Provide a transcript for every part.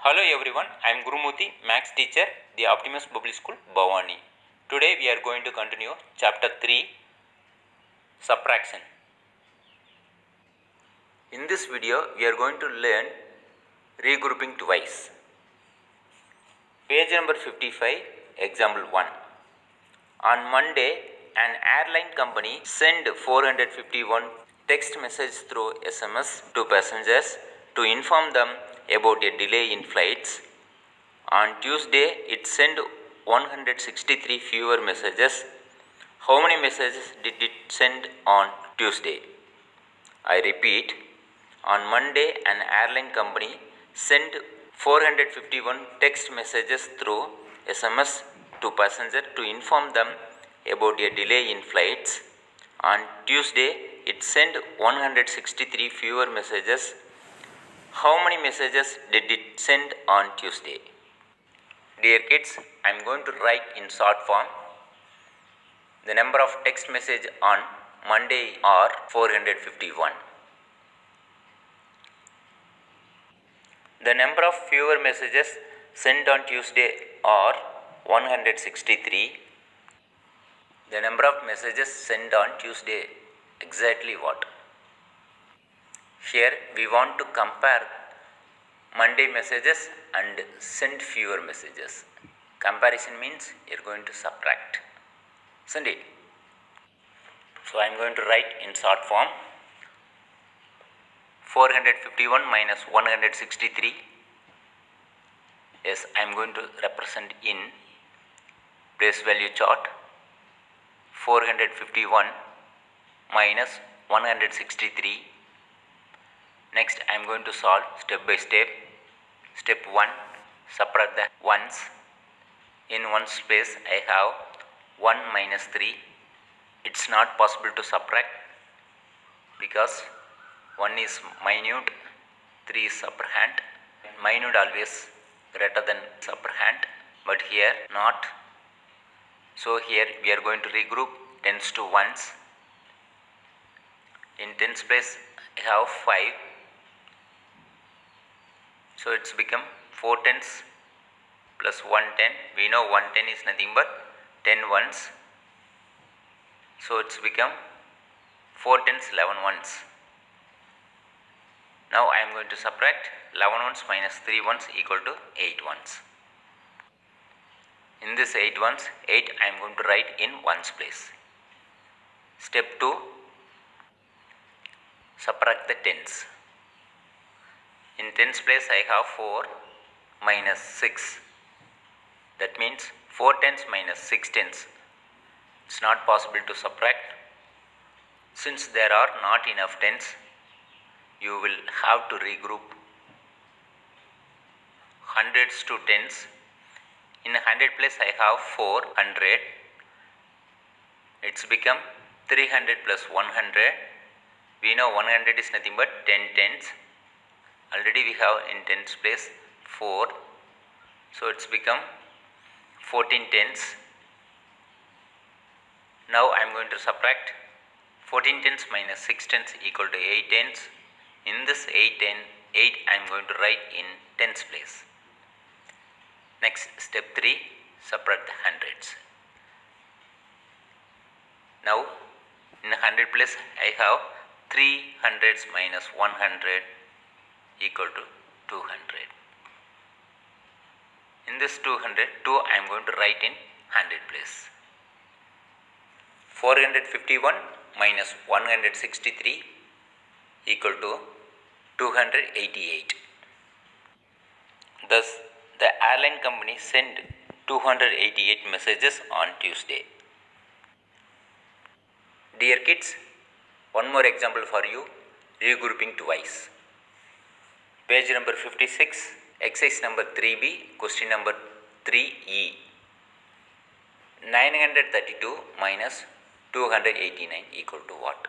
Hello everyone, I am Gurumurthy, Maths teacher, the Optimus Public School, Bhavani. Today we are going to continue chapter 3, Subtraction. In this video, we are going to learn regrouping twice. Page number 55, example 1. On Monday, an airline company sent 451 text messages through SMS to passengers to inform them about a delay in flights. On Tuesday, it sent 163 fewer messages. How many messages did it send on Tuesday? I repeat, on Monday, an airline company sent 451 text messages through SMS to passengers to inform them about a delay in flights. On Tuesday, it sent 163 fewer messages. How many messages did it send on Tuesday? Dear kids, I am going to write in short form. The number of text messages on Monday are 451. The number of fewer messages sent on Tuesday are 163. The number of messages sent on Tuesday, exactly what? Here we want to compare Monday messages and send fewer messages. Comparison means you are going to subtract, isn't it? So I am going to write in short form. 451 minus 163. Yes, I am going to represent in place value chart. 451 minus 163. Next, I am going to solve step by step. Step 1, subtract the ones. In ones place, I have 1 minus 3. It's not possible to subtract because 1 is minute, 3 is upper hand. Minute always greater than upper hand, but here not. So here we are going to regroup tens to ones. In tens place, I have 5. So it's become 4 tens plus 1 10. We know 1 10 is nothing but 10 ones. So it's become 4 tens 11 ones. Now I am going to subtract 11 ones minus 3 ones equal to 8 ones. In this 8 ones, 8 I am going to write in ones place. Step 2, subtract the tens. In tens place I have 4 minus 6. That means 4 tens minus 6 tens. It's not possible to subtract. Since there are not enough tens, you will have to regroup hundreds to tens. In 100 place I have 400. It's become 300 plus 100. We know 100 is nothing but 10 tens. Already we have in tens place 4. So it's become 14 tens. Now I am going to subtract 14 tens minus 6 tens equal to 8 tens. In this 8 I am going to write in tens place. Next, step 3, subtract the hundreds. Now in 100 place I have 3 hundreds minus 100 equal to 200. In this 200, 2 I am going to write in 100 place. 451 minus 163 equal to 288. Thus, the airline company sent 288 messages on Tuesday. Dear kids, one more example for you, regrouping twice. Page number 56, exercise number 3B, question number 3E. 932 minus 289 equal to what?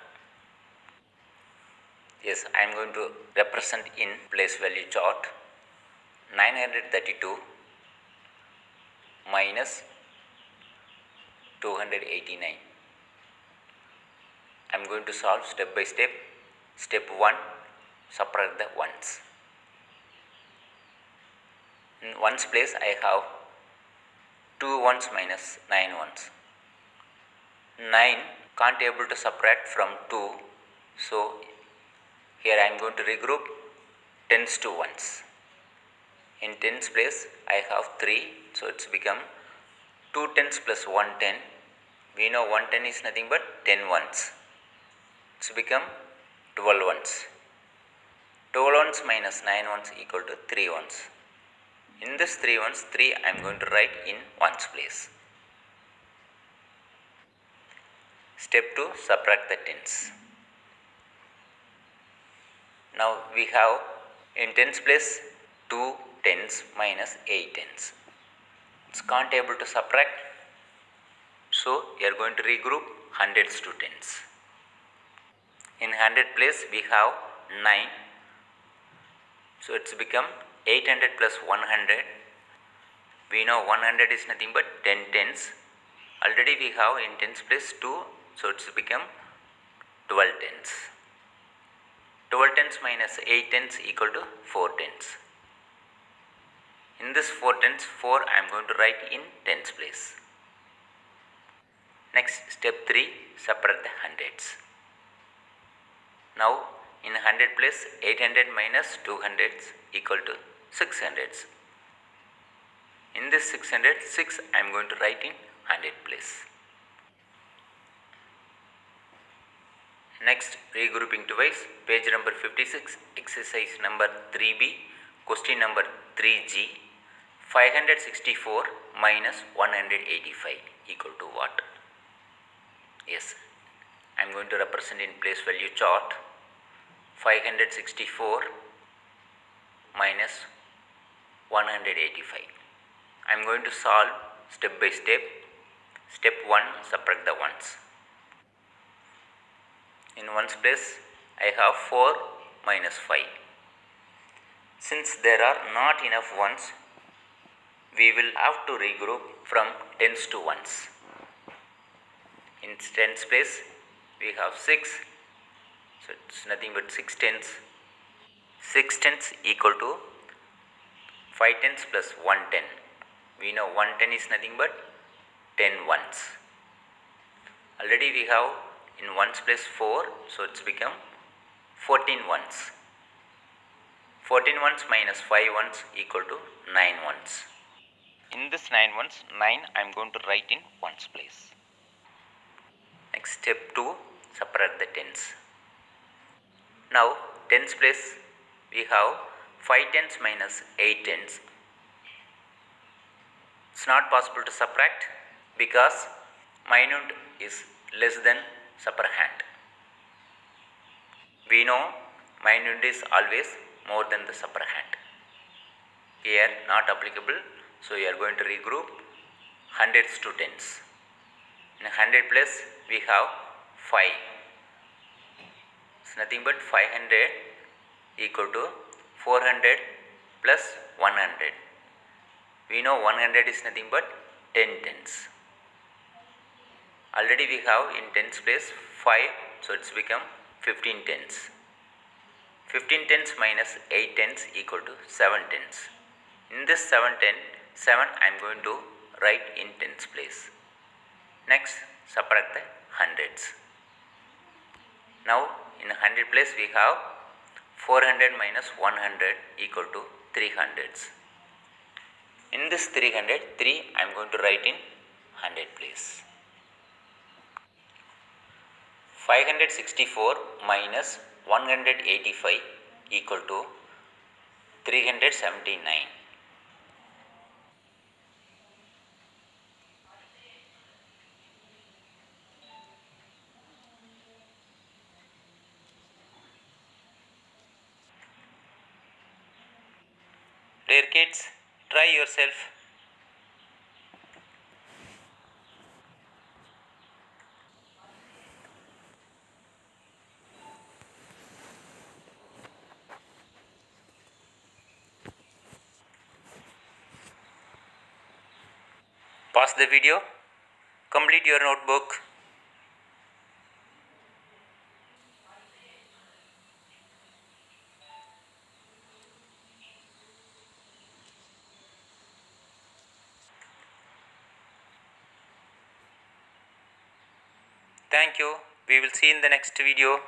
Yes, I am going to represent in place value chart. 932 minus 289. I am going to solve step by step. Step 1, subtract the ones. In ones place I have 2 ones minus 9 ones. 9 can't able to subtract from 2, so here I am going to regroup tens to ones. In tens place I have 3, so it's become 2 tens plus 1 10. We know 1 10 is nothing but 10 ones. It's become 12 ones. 12 ones minus 9 ones equal to 3 ones. In this 3 ones, 3 I am going to write in ones place. Step 2, subtract the tens. Now we have in tens place 2 tens minus 8 tens. It's can't able to subtract, so we are going to regroup hundreds to tens. In 100 place we have 9, so it's become 800 plus 100. We know 100 is nothing but 10 tens. Already we have in tens place 2, so it's become 12 tens. 12 tens minus 8 tens equal to 4 tens. In this 4 tens, 4 I am going to write in tens place. Next, step 3, subtract the hundreds. Now in 100 place 800 minus 200s equal to 600s. In this 600, 6 I am going to write in 100 place. Next, regrouping twice, page number 56, exercise number 3B, question number 3G. 564 minus 185 equal to what? Yes, I am going to represent in place value chart. 564 minus 185. I am going to solve step by step. Step 1, subtract the ones. In ones place I have 4 minus 5. Since there are not enough ones, we will have to regroup from tens to ones. In tens place we have 6, so it's nothing but 6 tens. 6 tens equal to 5 tens plus 1 10. We know 1 10 is nothing but 10 ones. Already we have in ones place 4, so it's become 14 ones. 14 ones minus 5 ones equal to 9 ones. In this 9 ones, 9 I am going to write in ones place. Next, step 2, subtract the tens. Now tens place we have 5 tens minus 8 tens. It's not possible to subtract because minute is less than superhand. We know minute is always more than the superhand. Here not applicable, so we are going to regroup hundreds to tens. In 100 place we have 5. It's nothing but 500 equal to 400 plus 100. We know 100 is nothing but 10 tens. Already we have in tens place 5, so it's become 15 tens. 15 tens minus 8 tens equal to 7 tens. In this 7 I am going to write in tens place. Next, subtract the hundreds. Now in 100 place we have 400 minus 100 equal to 300s. In this 300, 3 I am going to write in 100 place. 564 minus 185 equal to 379. Dear kids, try yourself. Pause the video. Complete your notebook. Thank you. We will see in the next video.